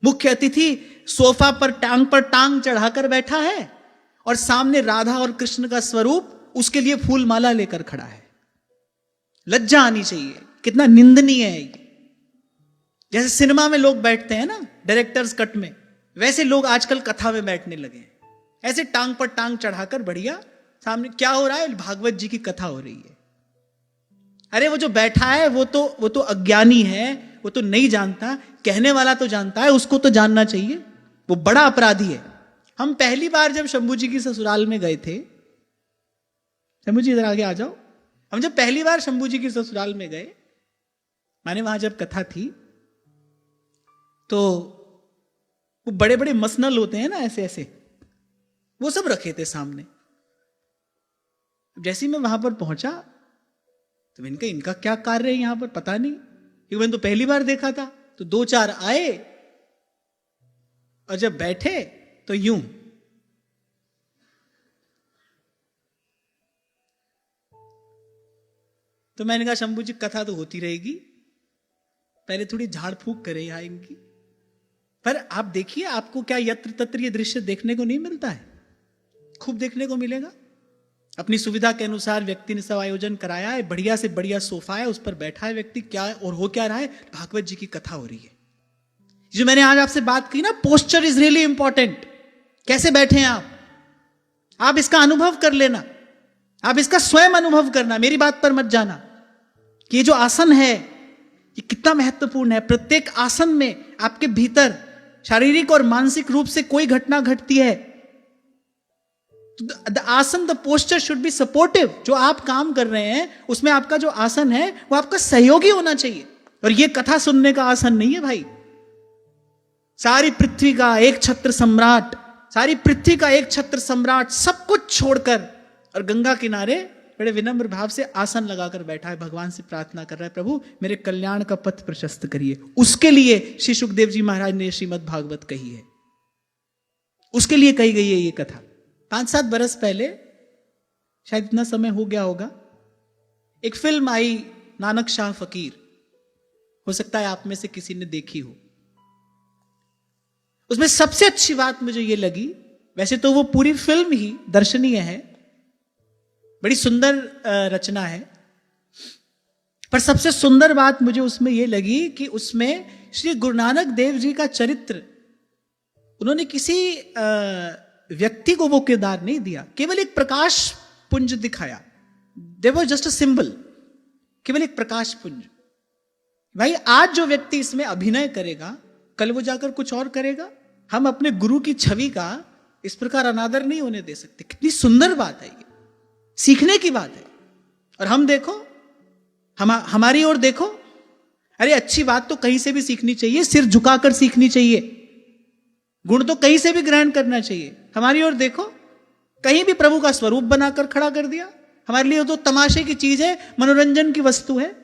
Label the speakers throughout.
Speaker 1: मुख्य अतिथि सोफा पर टांग चढ़ाकर बैठा है और सामने राधा और कृष्ण का स्वरूप उसके लिए फूल माला लेकर खड़ा है। लज्जा आनी चाहिए, कितना निंदनीय है ये। जैसे सिनेमा में लोग बैठते हैं ना डायरेक्टर्स कट में, वैसे लोग आजकल कथा में बैठने लगे हैं। ऐसे टांग पर टांग चढ़ाकर बढ़िया सामने क्या हो रहा है, भागवत जी की कथा हो रही है। अरे वो जो बैठा है वो तो अज्ञानी है, वो तो नहीं जानता, कहने वाला तो जानता है, उसको तो जानना चाहिए, वो बड़ा अपराधी है। हम पहली बार जब शंभू जी की ससुराल में गए थे, शंभू जी इधर आगे आ जाओ, हम जब पहली बार शंभू जी की ससुराल में गए, माने वहां जब कथा थी तो वो बड़े बड़े मसनल होते हैं ना ऐसे ऐसे, वो सब रखे थे सामने। जैसे ही मैं वहां पर पहुंचा तो इनका क्या कार्य है यहां पर पता नहीं, क्योंकि मैंने तो पहली बार देखा था। तो दो चार आए और जब बैठे तो यूं तो मैंने कहा शंभू जी कथा तो होती रहेगी, पहले थोड़ी झाड़ फूक करे यहाँ इनकी। पर आप देखिए, आपको क्या यत्र तत्र ये दृश्य देखने को नहीं मिलता है, खूब देखने को मिलेगा। अपनी सुविधा के अनुसार व्यक्ति ने सब आयोजन कराया है, बढ़िया से बढ़िया सोफा है, उस पर बैठा है व्यक्ति, क्या और हो क्या रहा है, भागवत जी की कथा हो रही है। जो मैंने आज आपसे बात की ना, पोस्चर इज रियली इंपॉर्टेंट। कैसे बैठे हैं आप इसका अनुभव कर लेना, आप इसका स्वयं अनुभव करना, मेरी बात पर मत जाना कि ये जो आसन है ये कितना महत्वपूर्ण है। प्रत्येक आसन में आपके भीतर शारीरिक और मानसिक रूप से कोई घटना घटती है, द आसन, the posture should be supportive. जो आप काम कर रहे हैं उसमें आपका जो आसन है वो आपका सहयोगी होना चाहिए। और ये कथा सुनने का आसन नहीं है भाई। सारी पृथ्वी का एक छत्र सम्राट, सारी पृथ्वी का एक छत्र सम्राट सब कुछ छोड़कर और गंगा किनारे बड़े विनम्र भाव से आसन लगाकर बैठा है, भगवान से प्रार्थना कर रहा है, प्रभु मेरे कल्याण का पथ प्रशस्त करिए। उसके लिए श्री सुखदेव जी महाराज ने श्रीमद् भागवत कही है, उसके लिए कही गई है ये कथा। 5-7 बरस पहले, शायद इतना समय हो गया होगा, एक फिल्म आई नानक शाह फकीर, हो सकता है आप में से किसी ने देखी हो। उसमें सबसे अच्छी बात मुझे ये लगी, वैसे तो वो पूरी फिल्म ही दर्शनीय है, बड़ी सुंदर रचना है, पर सबसे सुंदर बात मुझे उसमें यह लगी कि उसमें श्री गुरु नानक देव जी का चरित्र उन्होंने किसी व्यक्ति को वो किरदार नहीं दिया, केवल एक प्रकाश पुंज दिखाया। There was just a symbol, केवल एक प्रकाश पुंज। भाई आज जो व्यक्ति इसमें अभिनय करेगा, कल वो जाकर कुछ और करेगा। हम अपने गुरु की छवि का इस प्रकार अनादर नहीं होने दे सकते। कितनी सुंदर बात है ये, सीखने की बात है। और हम देखो, हमारी ओर देखो, अरे अच्छी बात तो कहीं से भी सीखनी चाहिए, सिर झुकाकर सीखनी चाहिए, गुण तो कहीं से भी ग्रहण करना चाहिए। हमारी ओर देखो, कहीं भी प्रभु का स्वरूप बनाकर खड़ा कर दिया। हमारे लिए तो तमाशे की चीज है, मनोरंजन की वस्तु है।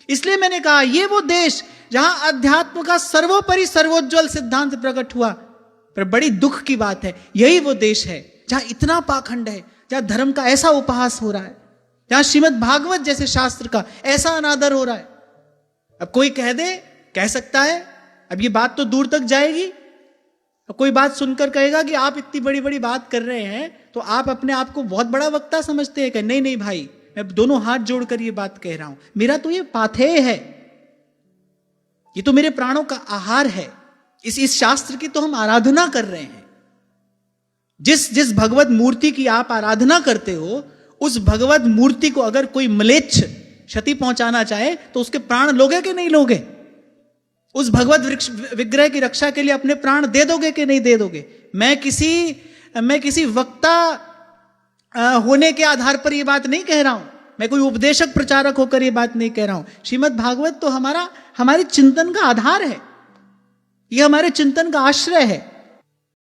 Speaker 1: इसलिए मैंने कहा ये वो देश जहां अध्यात्म का सर्वोपरि सर्वोज्वल सिद्धांत प्रकट हुआ, पर बड़ी दुख की बात है यही वो देश है जहां इतना पाखंड है, जहां धर्म का ऐसा उपहास हो रहा है, जहां श्रीमद् भागवत जैसे शास्त्र का ऐसा अनादर हो रहा है। अब कोई कह सकता है, अब ये बात तो दूर तक जाएगी, अब कोई बात सुनकर कहेगा कि आप इतनी बड़ी बड़ी बात कर रहे हैं तो आप अपने आप को बहुत बड़ा वक्ता समझते हैं। कि नहीं नहीं भाई, मैं दोनों हाथ जोड़कर ये बात कह रहा हूं, मेरा तो ये पाथेय है, ये तो मेरे प्राणों का आहार है। इस शास्त्र की तो हम आराधना कर रहे हैं। जिस भगवत मूर्ति की आप आराधना करते हो, उस भगवत मूर्ति को अगर कोई म्लेच्छ क्षति पहुंचाना चाहे तो उसके प्राण लोगे कि नहीं लोगे? उस भगवत विग्रह की रक्षा के लिए अपने प्राण दे दोगे कि नहीं दे दोगे? मैं किसी वक्ता होने के आधार पर यह बात नहीं कह रहा हूं, मैं कोई उपदेशक प्रचारक होकर यह बात नहीं कह रहा हूं। श्रीमद् भागवत तो हमारे चिंतन का आधार है, यह हमारे चिंतन का आश्रय है।